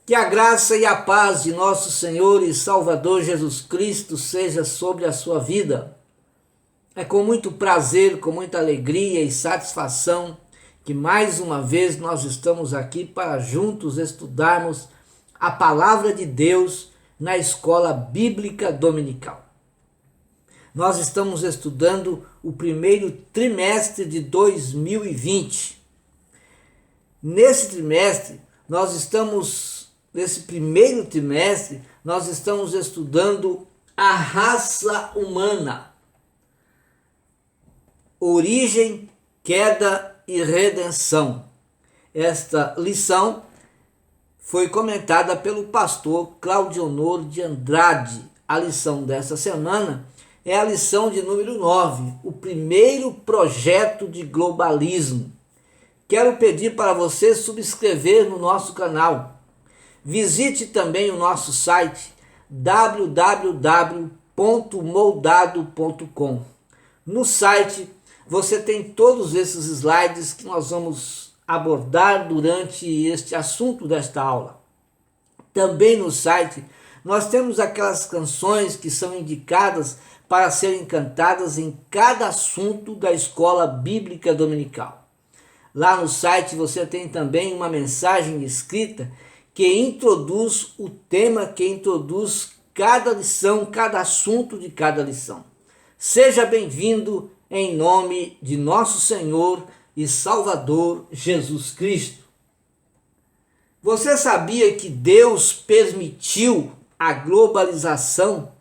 Que a graça e a paz de nosso Senhor e Salvador Jesus Cristo seja sobre a sua vida. É com muito prazer, com muita alegria e satisfação que mais uma vez nós estamos aqui para juntos estudarmos a Palavra de Deus na Escola Bíblica Dominical. Nós estamos estudando o primeiro trimestre de 2020. Nesse primeiro trimestre, nós estamos estudando a raça humana, origem, queda e redenção. Esta lição foi comentada pelo pastor Claudionor de Andrade. A lição dessa semana é a lição de número 9, o primeiro projeto de globalismo. Quero pedir para você subscrever no nosso canal. Visite também o nosso site www.moldado.com. No site você tem todos esses slides que nós vamos abordar durante este assunto desta aula. Também no site nós temos aquelas canções que são indicadas para serem cantadas em cada assunto da Escola Bíblica Dominical. Lá no site você tem também uma mensagem escrita que introduz o tema, que introduz cada lição, cada assunto de cada lição. Seja bem-vindo em nome de nosso Senhor e Salvador Jesus Cristo. Você sabia que Deus permitiu a globalização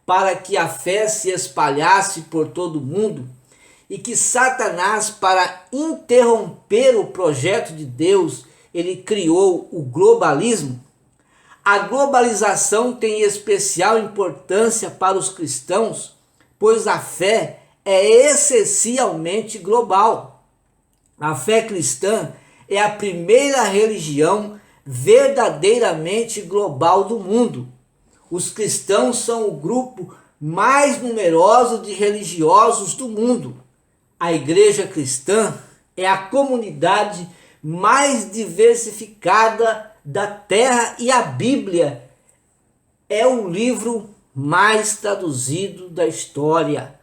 para que a fé se espalhasse por todo o mundo e que Satanás, para interromper o projeto de Deus, ele criou o globalismo? A globalização tem especial importância para os cristãos, pois a fé é essencialmente global. A fé cristã é a primeira religião verdadeiramente global do mundo. Os cristãos são o grupo mais numeroso de religiosos do mundo. A igreja cristã é a comunidade mais diversificada da terra e a Bíblia é o livro mais traduzido da história.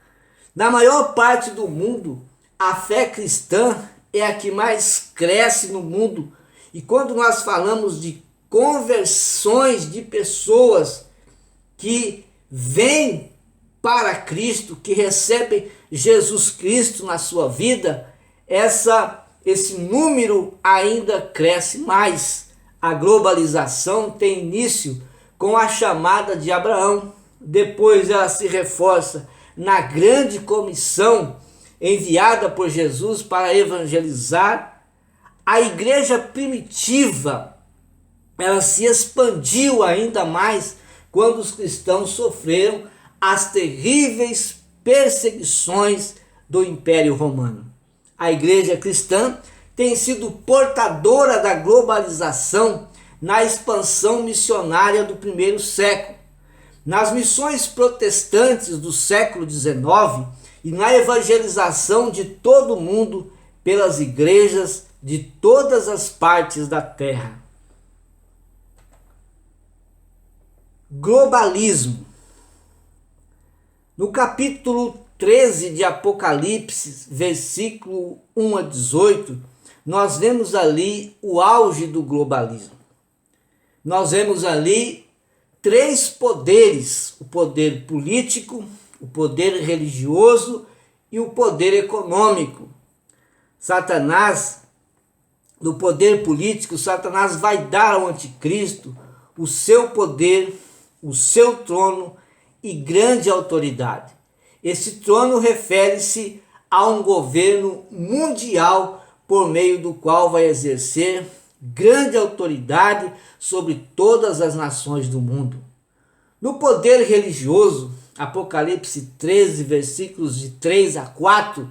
Na maior parte do mundo, a fé cristã é a que mais cresce no mundo. E quando nós falamos de conversões de pessoas que vêm para Cristo, que recebem Jesus Cristo na sua vida, esse número ainda cresce mais. A globalização tem início com a chamada de Abraão, depois ela se reforça na grande comissão enviada por Jesus para evangelizar. A igreja primitiva, ela se expandiu ainda mais quando os cristãos sofreram as terríveis perseguições do Império Romano. A igreja cristã tem sido portadora da globalização na expansão missionária do primeiro século, nas missões protestantes do século XIX e na evangelização de todo o mundo pelas igrejas de todas as partes da terra. Globalismo. No capítulo 13 de Apocalipse, versículo 1 a 18, nós vemos ali o auge do globalismo. Nós vemos ali três poderes: o poder político, o poder religioso e o poder econômico. Satanás, no poder político, Satanás vai dar ao anticristo o seu poder, o seu trono e grande autoridade. Esse trono refere-se a um governo mundial por meio do qual vai exercer grande autoridade sobre todas as nações do mundo. No poder religioso, Apocalipse 13, versículos de 3 a 4,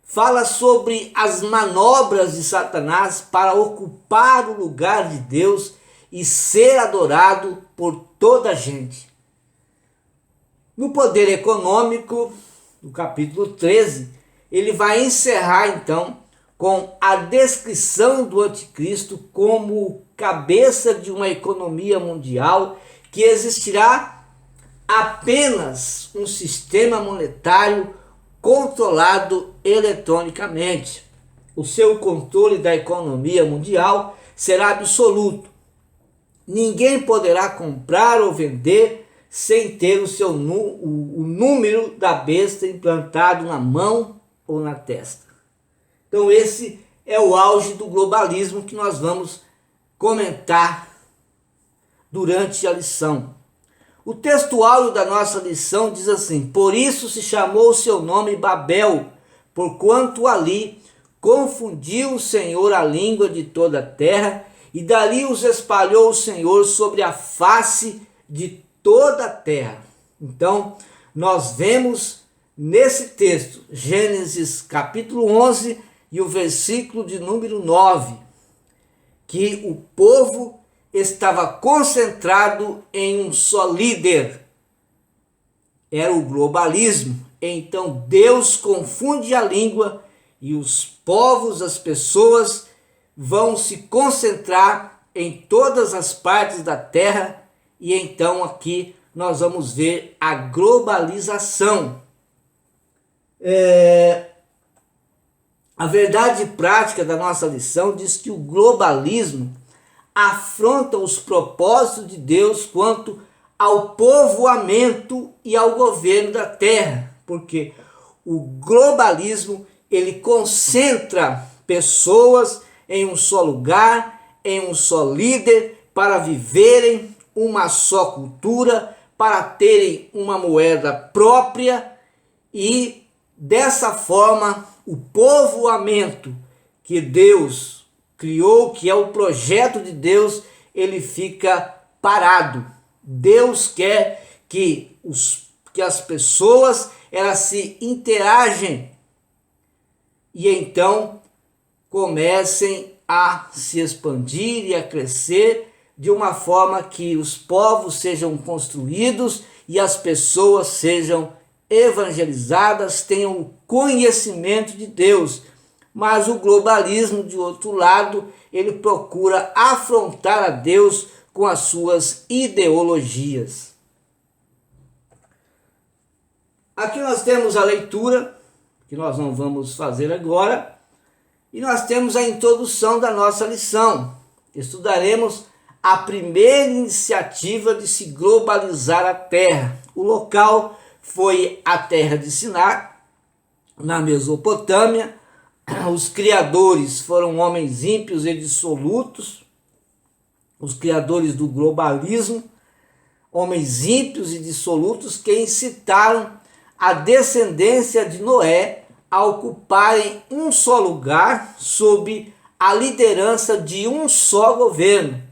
fala sobre as manobras de Satanás para ocupar o lugar de Deus e ser adorado por toda a gente. No poder econômico, no capítulo 13, ele vai encerrar então com a descrição do anticristo como cabeça de uma economia mundial, que existirá apenas um sistema monetário controlado eletronicamente. O seu controle da economia mundial será absoluto. Ninguém poderá comprar ou vender sem ter o número da besta implantado na mão ou na testa. Então esse é o auge do globalismo que nós vamos comentar durante a lição. O textual da nossa lição diz assim: por isso se chamou o seu nome Babel, porquanto ali confundiu o Senhor a língua de toda a terra, e dali os espalhou o Senhor sobre a face de toda a terra. Então, nós vemos nesse texto, Gênesis capítulo 11 e o versículo de número 9, que o povo estava concentrado em um só líder. Era o globalismo. Então Deus confunde a língua e os povos, as pessoas vão se concentrar em todas as partes da terra, e então aqui nós vamos ver a globalização. A verdade prática da nossa lição diz que o globalismo afronta os propósitos de Deus quanto ao povoamento e ao governo da terra, porque o globalismo ele concentra pessoas em um só lugar, em um só líder, para viverem uma só cultura, para terem uma moeda própria, e dessa forma o povoamento que Deus criou, que é o projeto de Deus, ele fica parado. Deus quer que as pessoas elas se interagem e então comecem a se expandir e a crescer de uma forma que os povos sejam construídos e as pessoas sejam evangelizadas, tenham o conhecimento de Deus. Mas o globalismo, de outro lado, ele procura afrontar a Deus com as suas ideologias. Aqui nós temos a leitura, que nós não vamos fazer agora, e nós temos a introdução da nossa lição. Estudaremos a primeira iniciativa de se globalizar a terra. O local foi a terra de Sinar, na Mesopotâmia. Os criadores foram homens ímpios e dissolutos, os criadores do globalismo, homens ímpios e dissolutos que incitaram a descendência de Noé a ocuparem um só lugar sob a liderança de um só governo.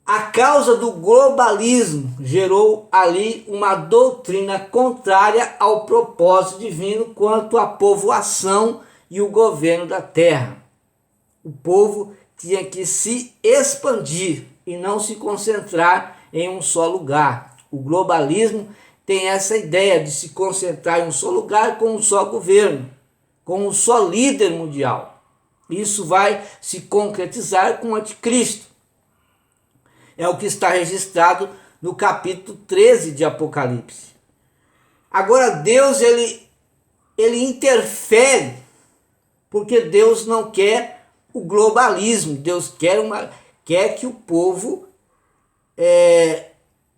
A causa do globalismo gerou ali uma doutrina contrária ao propósito divino quanto à povoação e o governo da terra. O povo tinha que se expandir e não se concentrar em um só lugar. O globalismo tem essa ideia de se concentrar em um só lugar com um só governo, com um só líder mundial. Isso vai se concretizar com o anticristo. É o que está registrado no capítulo 13 de Apocalipse. Agora Deus ele interfere, porque Deus não quer o globalismo. Deus quer que o povo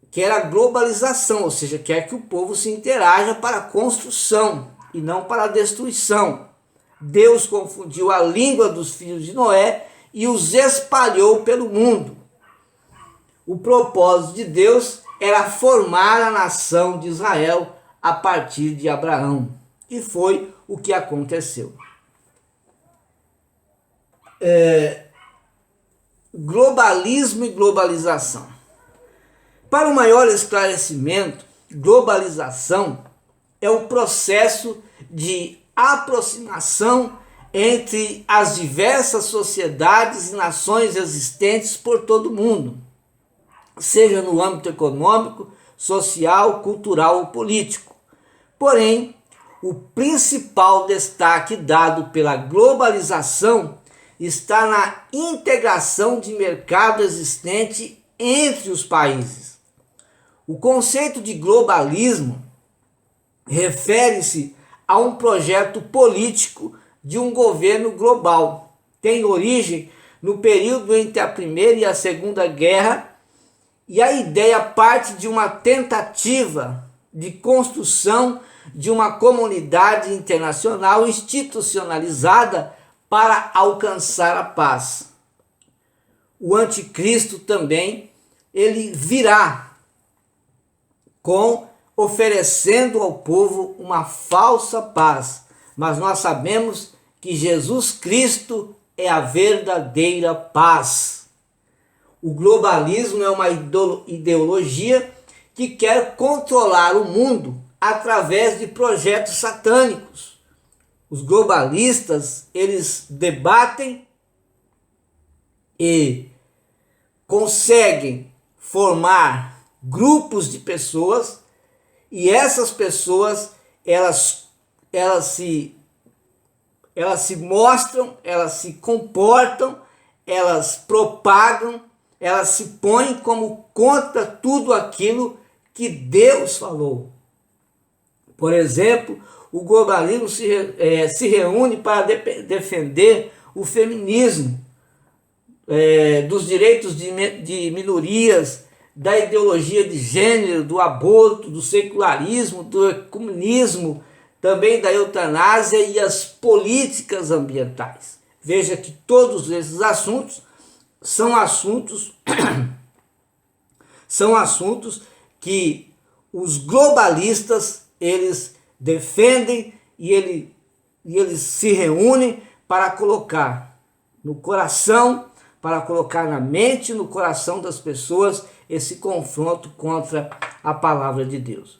quer a globalização, ou seja, quer que o povo se interaja para a construção e não para a destruição. Deus confundiu a língua dos filhos de Noé e os espalhou pelo mundo. O propósito de Deus era formar a nação de Israel a partir de Abraão. E foi o que aconteceu. Globalismo e globalização. Para o maior esclarecimento, globalização é o processo de aproximação entre as diversas sociedades e nações existentes por todo o mundo, seja no âmbito econômico, social, cultural ou político. Porém, o principal destaque dado pela globalização está na integração de mercado existente entre os países. O conceito de globalismo refere-se a um projeto político de um governo global. Tem origem no período entre a Primeira e a Segunda Guerra, e a ideia parte de uma tentativa de construção de uma comunidade internacional institucionalizada para alcançar a paz. O anticristo também, ele virá oferecendo ao povo uma falsa paz, mas nós sabemos que Jesus Cristo é a verdadeira paz. O globalismo é uma ideologia que quer controlar o mundo através de projetos satânicos. Os globalistas, eles debatem e conseguem formar grupos de pessoas, e essas pessoas elas se mostram, elas se comportam, elas propagam, elas se põem como contra tudo aquilo que Deus falou. Por exemplo, o globalismo se reúne para defender o feminismo, dos direitos de minorias, da ideologia de gênero, do aborto, do secularismo, do ecumenismo, também da eutanásia e as políticas ambientais. Veja que todos esses assuntos são assuntos que os globalistas eles defendem e eles se reúnem para colocar no coração, para colocar na mente e no coração das pessoas esse confronto contra a palavra de Deus.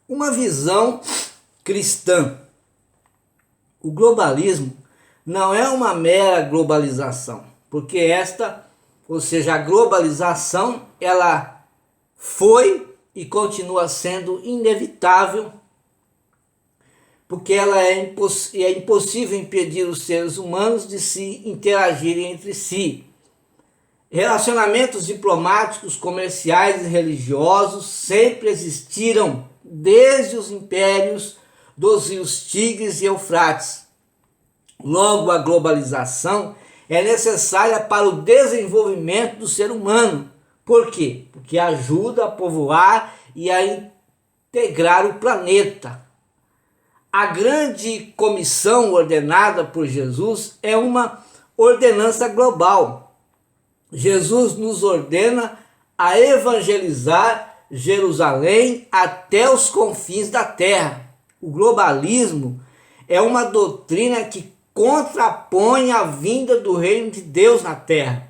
Uma visão cristã. O globalismo não é uma mera globalização, porque ou seja, a globalização, ela foi e continua sendo inevitável, porque ela é impossível impedir os seres humanos de se interagirem entre si. Relacionamentos diplomáticos, comerciais e religiosos sempre existiram desde os impérios dos rios Tigres e Eufrates. Logo, a globalização é necessária para o desenvolvimento do ser humano. Por quê? Porque ajuda a povoar e a integrar o planeta. A grande comissão ordenada por Jesus é uma ordenança global. Jesus nos ordena a evangelizar Jerusalém até os confins da terra. O globalismo é uma doutrina que contrapõe a vinda do reino de Deus na terra.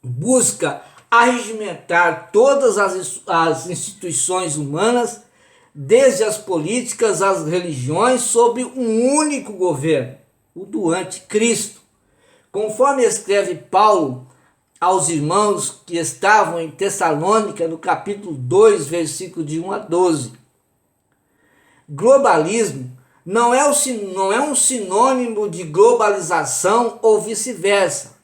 Busca arregimentar todas as instituições humanas, desde as políticas às religiões, sob um único governo, o do anticristo. Conforme escreve Paulo aos irmãos que estavam em Tessalônica, no capítulo 2, versículo de 1 a 12. Globalismo não é um sinônimo de globalização ou vice-versa.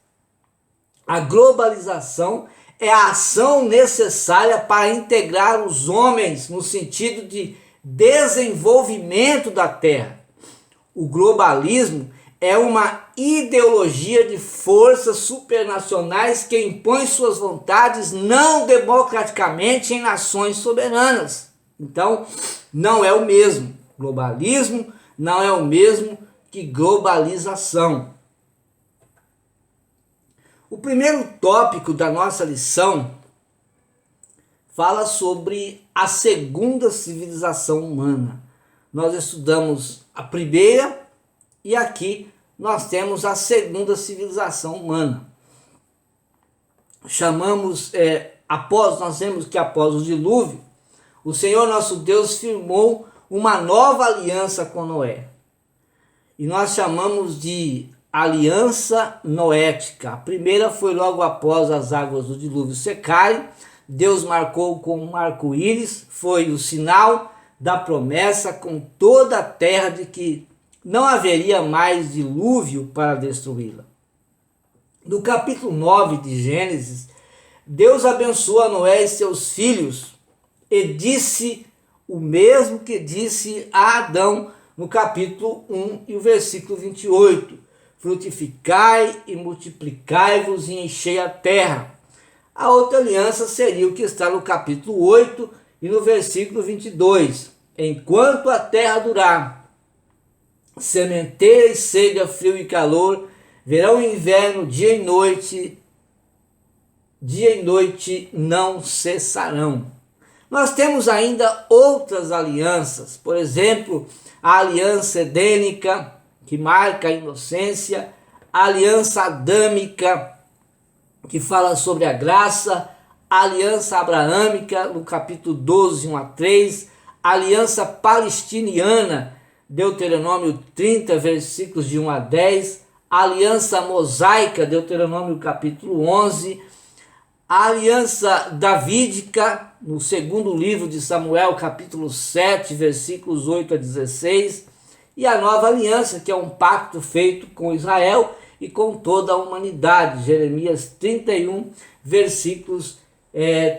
A globalização é a ação necessária para integrar os homens no sentido de desenvolvimento da Terra. O globalismo é uma ideologia de forças supranacionais que impõe suas vontades não democraticamente em nações soberanas. Então, não é o mesmo. Globalismo não é o mesmo que globalização. O primeiro tópico da nossa lição fala sobre a segunda civilização humana. Nós estudamos a primeira e aqui nós temos a segunda civilização humana. Nós vemos que após o dilúvio, o Senhor nosso Deus firmou uma nova aliança com Noé. E nós chamamos de aliança noética. A primeira foi logo após as águas do dilúvio secarem. Deus marcou com um arco-íris, foi o sinal da promessa com toda a terra de que não haveria mais dilúvio para destruí-la. No capítulo 9 de Gênesis, Deus abençoa Noé e seus filhos e disse o mesmo que disse a Adão no capítulo 1 e o versículo 28. Frutificai e multiplicai-vos e enchei a terra. A outra aliança seria o que está no capítulo 8 e no versículo 22. Enquanto a terra durar, sementeira e ceiga, frio e calor, verão e inverno, dia e noite não cessarão. Nós temos ainda outras alianças, por exemplo, a aliança edênica, que marca a inocência, a aliança adâmica, que fala sobre a graça, a aliança abraâmica, no capítulo 12, 1 a 3, a aliança palestiniana, Deuteronômio 30, versículos de 1 a 10, a aliança mosaica, Deuteronômio capítulo 11, a aliança davídica, no segundo livro de Samuel, capítulo 7, versículos 8 a 16, e a nova aliança, que é um pacto feito com Israel e com toda a humanidade, Jeremias 31, versículos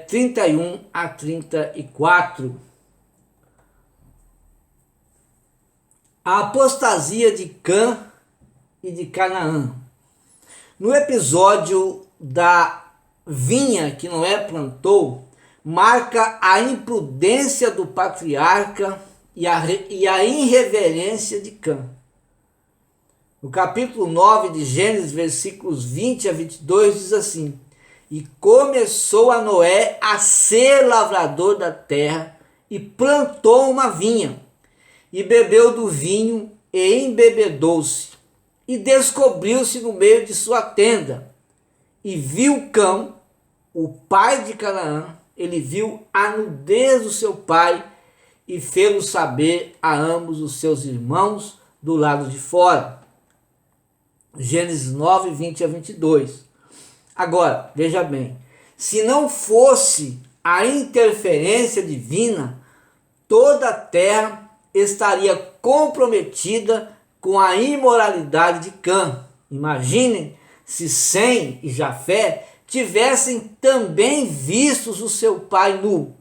31 a 34. A apostasia de Cã e de Canaã. No episódio da vinha que Noé plantou, marca a imprudência do patriarca e a irreverência de Cã. No capítulo 9 de Gênesis, versículos 20 a 22, diz assim: E começou a Noé a ser lavrador da terra, e plantou uma vinha, e bebeu do vinho, e embebedou-se, e descobriu-se no meio de sua tenda. E viu Cã, o pai de Canaã, ele viu a nudez do seu pai, e fê-lo saber a ambos os seus irmãos do lado de fora. Gênesis 9, 20 a 22. Agora, veja bem, se não fosse a interferência divina, toda a terra estaria comprometida com a imoralidade de Cã. Imaginem se Sem e Jafé tivessem também vistos o seu pai nu.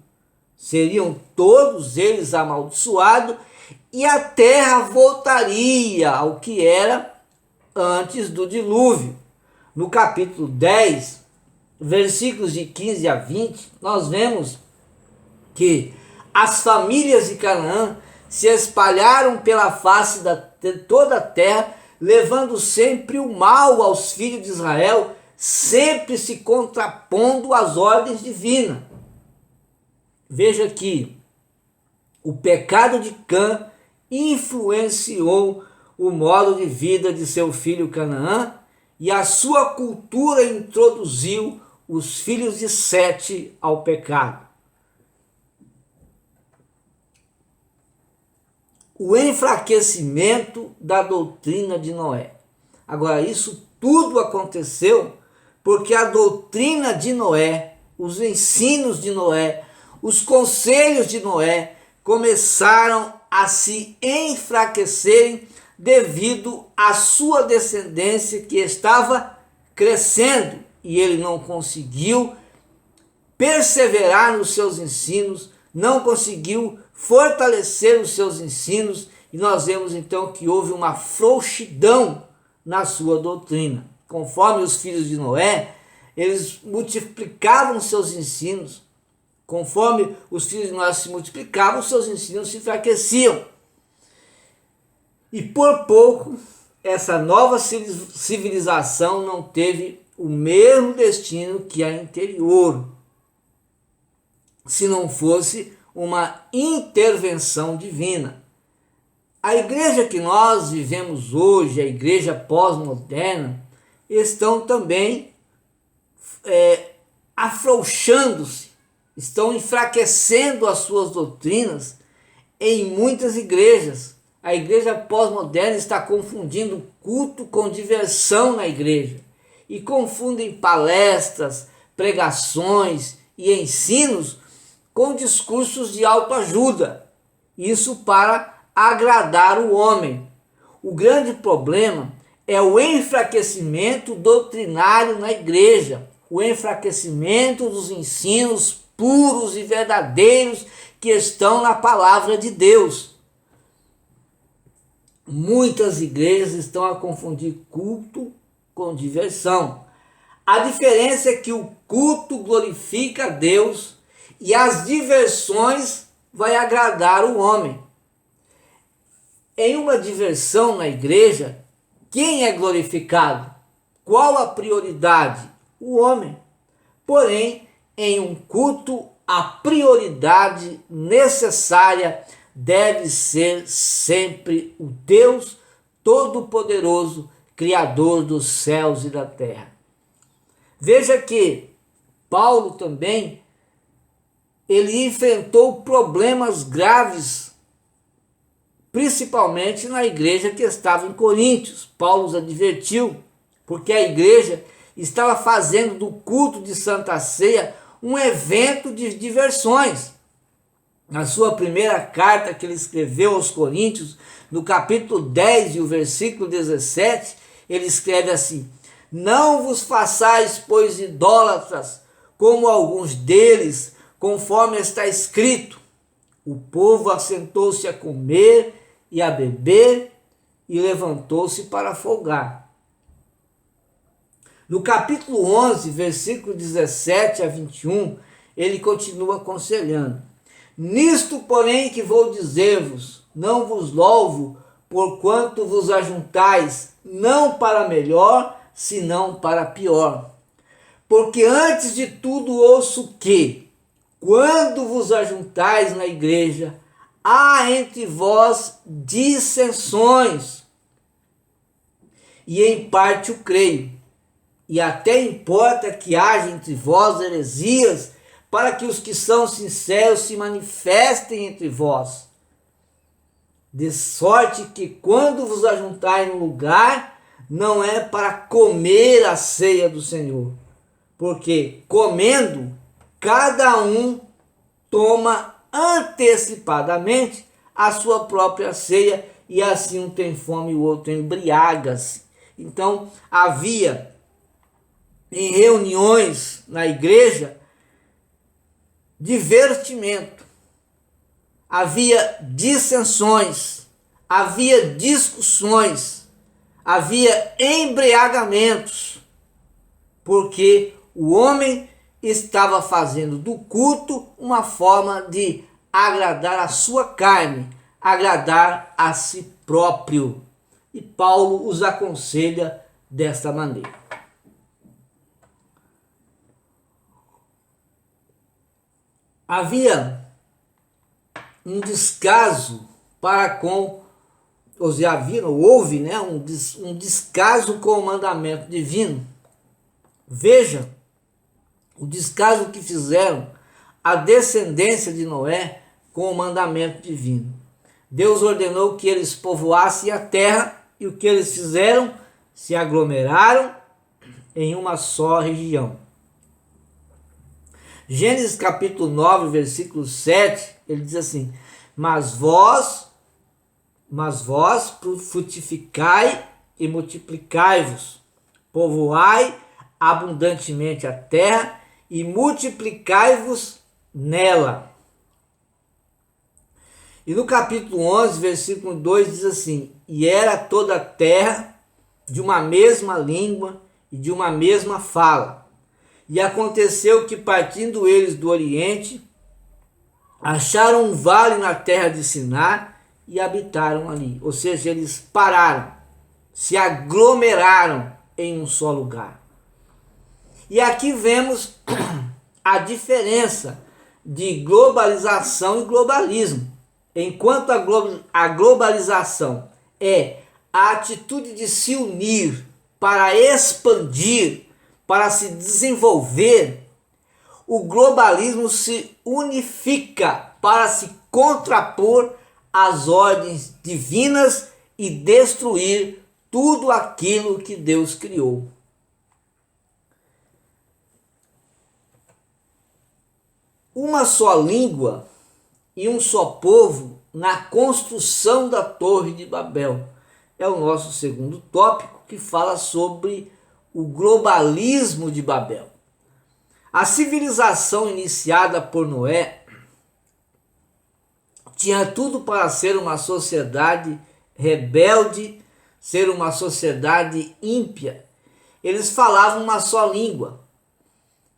Seriam todos eles amaldiçoados e a terra voltaria ao que era antes do dilúvio. No capítulo 10, versículos de 15 a 20, nós vemos que as famílias de Canaã se espalharam pela face de toda a terra, levando sempre o mal aos filhos de Israel, sempre se contrapondo às ordens divinas. Veja que o pecado de Cã influenciou o modo de vida de seu filho Canaã, e a sua cultura introduziu os filhos de Sete ao pecado. O enfraquecimento da doutrina de Noé. Agora, isso tudo aconteceu porque a doutrina de Noé, os ensinos de Noé, os conselhos de Noé começaram a se enfraquecerem devido à sua descendência que estava crescendo, e ele não conseguiu perseverar nos seus ensinos, não conseguiu fortalecer os seus ensinos, e nós vemos então que houve uma frouxidão na sua doutrina. Conforme os filhos de Noé, eles multiplicavam seus ensinos. Conforme os filhos de Noé se multiplicavam, os seus ensinos se enfraqueciam. E por pouco, essa nova civilização não teve o mesmo destino que a anterior, se não fosse uma intervenção divina. A igreja que nós vivemos hoje, a igreja pós-moderna, estão também afrouxando-se, estão enfraquecendo as suas doutrinas em muitas igrejas. A igreja pós-moderna está confundindo culto com diversão na igreja, e confundem palestras, pregações e ensinos com discursos de autoajuda, isso para agradar o homem. O grande problema é o enfraquecimento doutrinário na igreja, o enfraquecimento dos ensinos puros e verdadeiros que estão na palavra de Deus. Muitas igrejas estão a confundir culto com diversão. A diferença é que o culto glorifica a Deus e as diversões vai agradar o homem. Em uma diversão na igreja, quem é glorificado? Qual a prioridade? O homem. Porém, em um culto, a prioridade necessária deve ser sempre o Deus Todo-Poderoso, Criador dos céus e da terra. Veja que Paulo também, ele enfrentou problemas graves, principalmente na igreja que estava em Coríntios. Paulo os advertiu, porque a igreja estava fazendo do culto de Santa Ceia um evento de diversões. Na sua primeira carta que ele escreveu aos Coríntios, no capítulo 10 e o versículo 17, ele escreve assim: não vos façais, pois, idólatras, como alguns deles, conforme está escrito. O povo assentou-se a comer e a beber e levantou-se para folgar. No capítulo 11, versículo 17 a 21, ele continua aconselhando: nisto, porém, que vou dizer-vos, não vos louvo, porquanto vos ajuntais, não para melhor, senão para pior. Porque antes de tudo ouço que, quando vos ajuntais na igreja, há entre vós dissensões. E em parte o creio. E até importa que haja entre vós heresias, para que os que são sinceros se manifestem entre vós. De sorte que quando vos ajuntarem no lugar, não é para comer a ceia do Senhor. Porque comendo, cada um toma antecipadamente a sua própria ceia, e assim um tem fome e o outro embriaga-se. Então havia em reuniões na igreja divertimento, havia dissensões, havia discussões, havia embriagamentos, porque o homem estava fazendo do culto uma forma de agradar a sua carne, agradar a si próprio. E Paulo os aconselha desta maneira. Havia um descaso para com, houve um descaso com o mandamento divino. Veja o descaso que fizeram a descendência de Noé com o mandamento divino. Deus ordenou que eles povoassem a terra, e o que eles fizeram? Se aglomeraram em uma só região. Gênesis capítulo 9, versículo 7, ele diz assim: Mas vós frutificai e multiplicai-vos, povoai abundantemente a terra e multiplicai-vos nela. E no capítulo 11, versículo 2 diz assim: E era toda a terra de uma mesma língua e de uma mesma fala. E aconteceu que, partindo eles do Oriente, acharam um vale na terra de Sinar e habitaram ali. Ou seja, eles pararam, se aglomeraram em um só lugar. E aqui vemos a diferença de globalização e globalismo. Enquanto a globalização é a atitude de se unir para expandir, para se desenvolver, o globalismo se unifica para se contrapor às ordens divinas e destruir tudo aquilo que Deus criou. uma só língua e um só povo na construção da Torre de Babel. É o nosso segundo tópico, que fala sobre o globalismo de Babel. A civilização iniciada por Noé tinha tudo para ser uma sociedade rebelde, ser uma sociedade ímpia. Eles falavam uma só língua,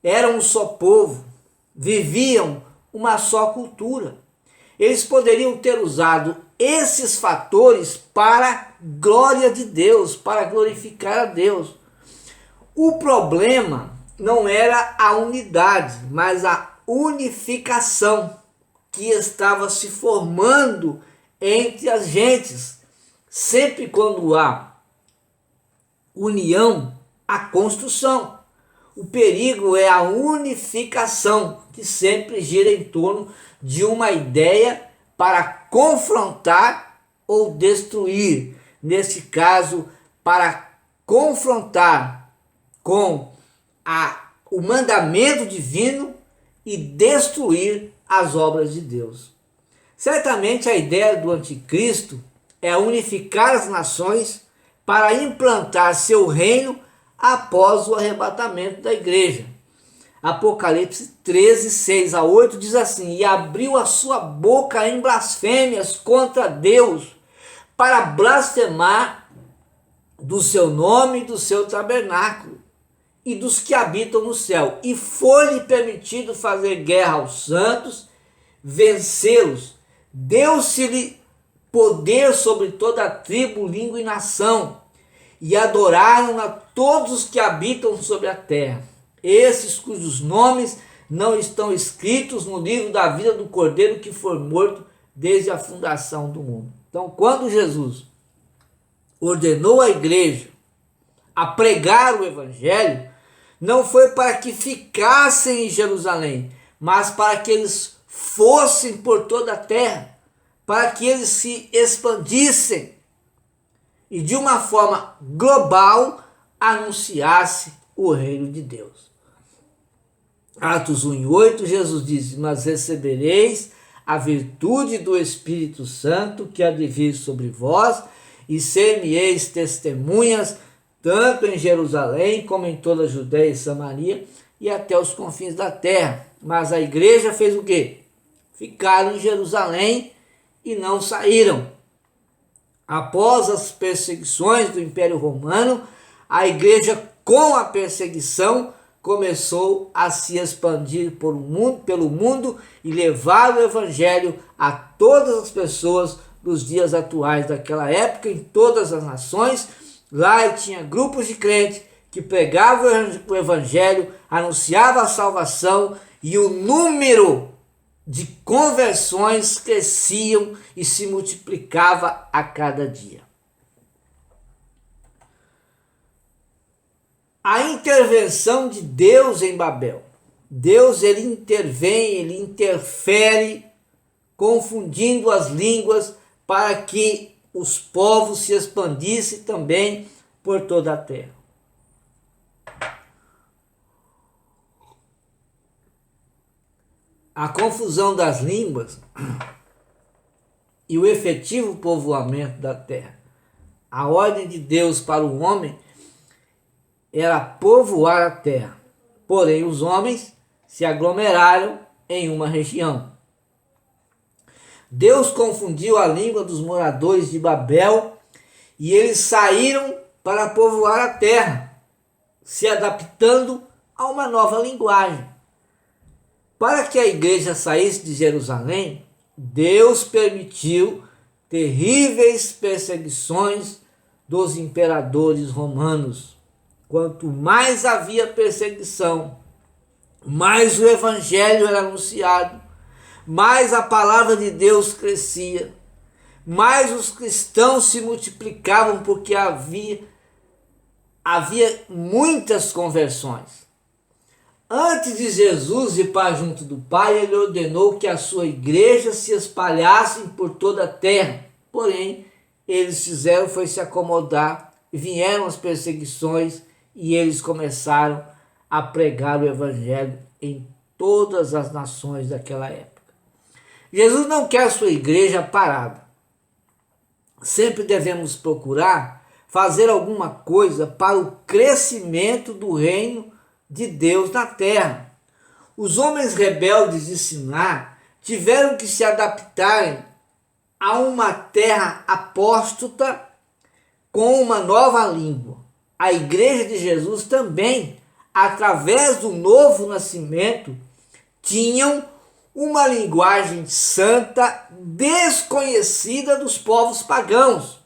eram um só povo, viviam uma só cultura. Eles poderiam ter usado esses fatores para a glória de Deus, para glorificar a Deus. O problema não era a unidade, mas a unificação que estava se formando entre as gentes. Sempre quando há união, há construção. O perigo é a unificação, que sempre gira em torno de uma ideia para confrontar ou destruir. Nesse caso, para confrontar com o mandamento divino e destruir as obras de Deus. Certamente a ideia do anticristo é unificar as nações para implantar seu reino após o arrebatamento da igreja. Apocalipse 13, 6 a 8 diz assim: e abriu a sua boca em blasfêmias contra Deus, para blasfemar do seu nome e do seu tabernáculo, e dos que habitam no céu. E foi-lhe permitido fazer guerra aos santos, vencê-los. Deu-se-lhe poder sobre toda a tribo, língua e nação, e adoraram a todos os que habitam sobre a terra, esses cujos nomes não estão escritos no livro da vida do Cordeiro que foi morto desde a fundação do mundo. Então, quando Jesus ordenou a igreja a pregar o evangelho, não foi para que ficassem em Jerusalém, mas para que eles fossem por toda a terra, para que eles se expandissem e de uma forma global anunciasse o reino de Deus. Atos 1:8, Jesus diz: mas recebereis a virtude do Espírito Santo que há de vir sobre vós, e ser-me-eis testemunhas, tanto em Jerusalém como em toda a Judéia e Samaria e até os confins da terra. Mas a igreja fez o quê? Ficaram em Jerusalém e não saíram. Após as perseguições do Império Romano, a igreja, com a perseguição, começou a se expandir pelo mundo e levar o evangelho a todas as pessoas dos dias atuais daquela época, em todas as nações. Lá tinha grupos de crentes que pregavam o evangelho, anunciavam a salvação, e o número de conversões cresciam e se multiplicava a cada dia. A intervenção de Deus em Babel. Deus, ele intervém, ele interfere, confundindo as línguas para que os povos se expandissem também por toda a terra. A confusão das línguas e o efetivo povoamento da terra. A ordem de Deus para o homem era povoar a terra, porém os homens se aglomeraram em uma região. Deus confundiu a língua dos moradores de Babel e eles saíram para povoar a terra, se adaptando a uma nova linguagem. Para que a igreja saísse de Jerusalém, Deus permitiu terríveis perseguições dos imperadores romanos. Quanto mais havia perseguição, mais o evangelho era anunciado, mais a palavra de Deus crescia, mais os cristãos se multiplicavam, porque havia muitas conversões. Antes de Jesus ir para junto do Pai, ele ordenou que a sua igreja se espalhasse por toda a terra. Porém, eles fizeram foi se acomodar, vieram as perseguições e eles começaram a pregar o evangelho em todas as nações daquela época. Jesus não quer a sua igreja parada. Sempre devemos procurar fazer alguma coisa para o crescimento do reino de Deus na terra. Os homens rebeldes de Siná tiveram que se adaptarem a uma terra apóstata com uma nova língua. A igreja de Jesus também, através do novo nascimento, tinham uma linguagem santa desconhecida dos povos pagãos.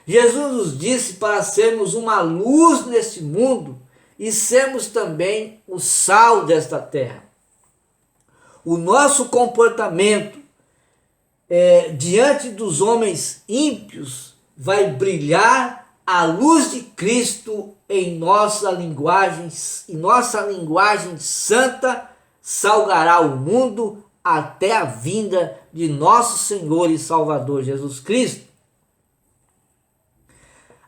Jesus nos disse para sermos uma luz neste mundo e sermos também o sal desta terra. O nosso comportamento diante dos homens ímpios vai brilhar a luz de Cristo em nossa linguagem, e nossa linguagem santa salgará o mundo até a vinda de nosso Senhor e Salvador Jesus Cristo.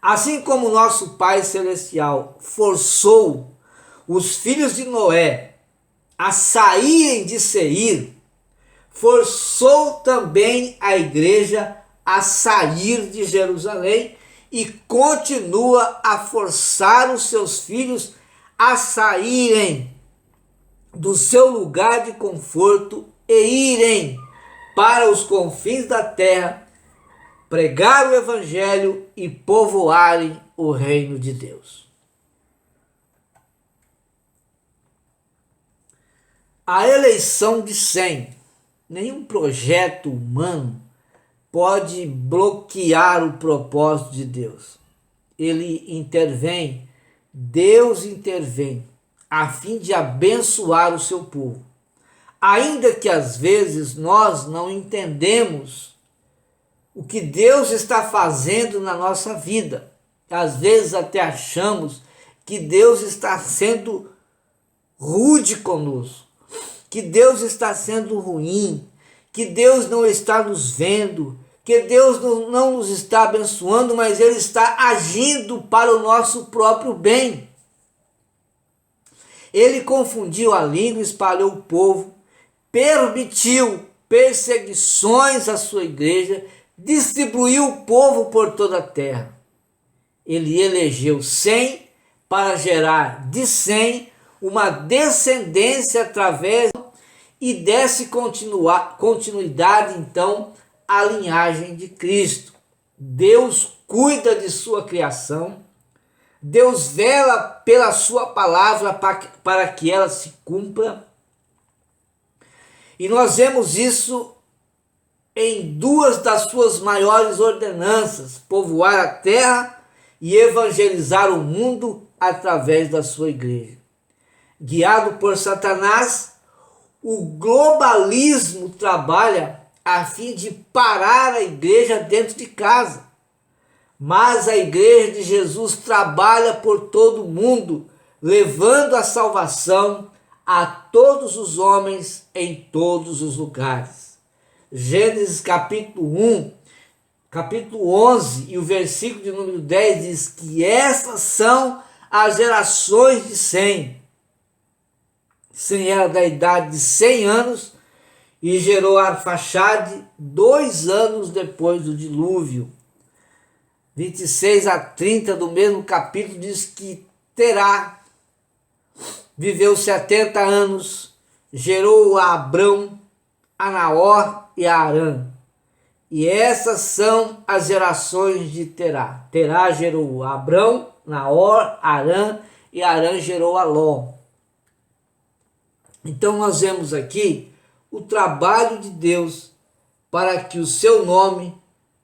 Assim como nosso Pai Celestial forçou os filhos de Noé a saírem de Seir, forçou também a igreja a sair de Jerusalém e continua a forçar os seus filhos a saírem do seu lugar de conforto e irem para os confins da terra, pregar o evangelho e povoarem o reino de Deus. A eleição de Sem. Nenhum projeto humano pode bloquear o propósito de Deus. Ele intervém, Deus intervém, a fim de abençoar o seu povo. Ainda que às vezes nós não entendemos o que Deus está fazendo na nossa vida. Às vezes até achamos que Deus está sendo rude conosco, que Deus está sendo ruim, que Deus não está nos vendo, que Deus não nos está abençoando, mas Ele está agindo para o nosso próprio bem. Ele confundiu a língua, espalhou o povo, permitiu perseguições à sua igreja, distribuiu o povo por toda a terra. Ele elegeu Sem para gerar de Sem uma descendência através e desse continuidade então à linhagem de Cristo. Deus cuida de sua criação, Deus vela pela sua palavra para que ela se cumpra. E nós vemos isso em duas das suas maiores ordenanças: povoar a terra e evangelizar o mundo através da sua igreja. Guiado por Satanás, o globalismo trabalha a fim de parar a igreja dentro de casa. Mas a igreja de Jesus trabalha por todo o mundo, levando a salvação a todos os homens em todos os lugares. Gênesis capítulo 1, capítulo 11 e o versículo de número 10 diz que essas são as gerações de Sem. Sem era da idade de 100 anos e gerou Arfaxade 2 anos depois do dilúvio. 26 a 30 do mesmo capítulo diz que Terá viveu 70 anos, gerou a Abrão, a Naor e a Arã. E essas são as gerações de Terá. Terá gerou a Abrão, Naor, Arã, e Arã gerou a Ló. Então nós vemos aqui o trabalho de Deus para que o seu nome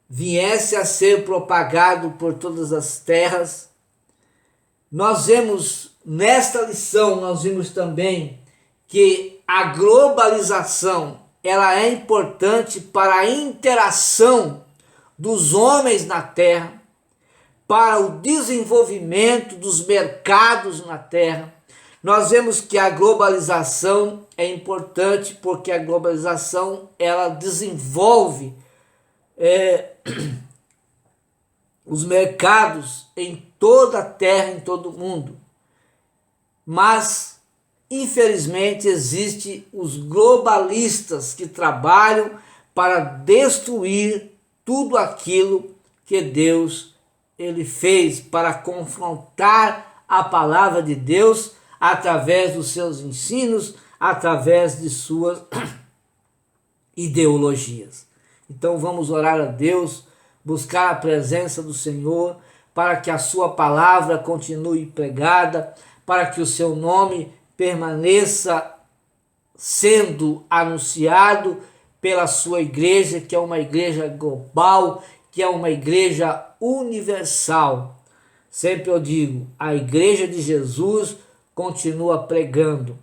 viesse a ser propagado por todas as terras. Nós vemos nesta lição, nós vimos também que a globalização ela é importante para a interação dos homens na terra, para o desenvolvimento dos mercados na terra. Nós vemos que a globalização é importante porque a globalização ela desenvolve os mercados em toda a terra, em todo o mundo. Mas infelizmente, existem os globalistas que trabalham para destruir tudo aquilo que Deus ele fez, para confrontar a palavra de Deus através dos seus ensinos, através de suas ideologias. Então vamos orar a Deus, buscar a presença do Senhor, para que a sua palavra continue pregada, para que o seu nome permaneça sendo anunciado pela sua igreja, que é uma igreja global, que é uma igreja universal. Sempre eu digo, a igreja de Jesus continua pregando.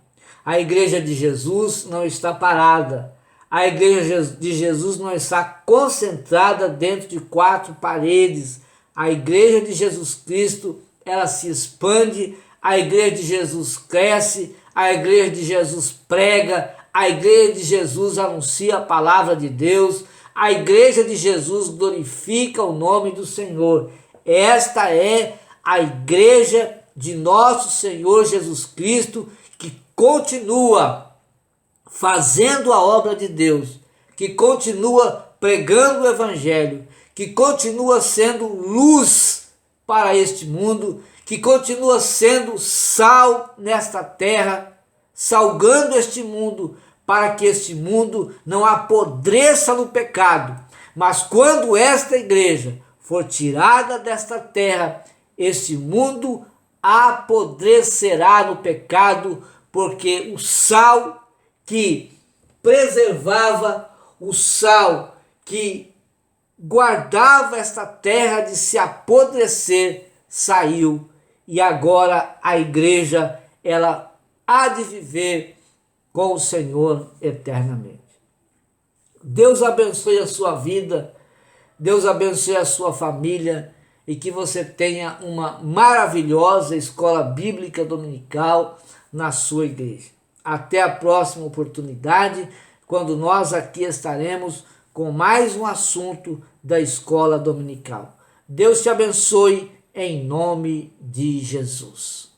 A igreja de Jesus não está parada. A igreja de Jesus não está concentrada dentro de quatro paredes. A igreja de Jesus Cristo, ela se expande, a igreja de Jesus cresce, a igreja de Jesus prega, a igreja de Jesus anuncia a palavra de Deus, a igreja de Jesus glorifica o nome do Senhor. Esta é a igreja de nosso Senhor Jesus Cristo, que continua fazendo a obra de Deus, que continua pregando o evangelho, que continua sendo luz para este mundo, que continua sendo sal nesta terra, salgando este mundo, para que este mundo não apodreça no pecado. Mas quando esta igreja for tirada desta terra, este mundo apodrecerá no pecado, porque o sal que preservava, o sal que guardava esta terra de se apodrecer, saiu, e agora a igreja ela há de viver com o Senhor eternamente. Deus abençoe a sua vida, Deus abençoe a sua família, e que você tenha uma maravilhosa escola bíblica dominical na sua igreja. Até a próxima oportunidade, quando nós aqui estaremos com mais um assunto da escola dominical. Deus te abençoe em nome de Jesus.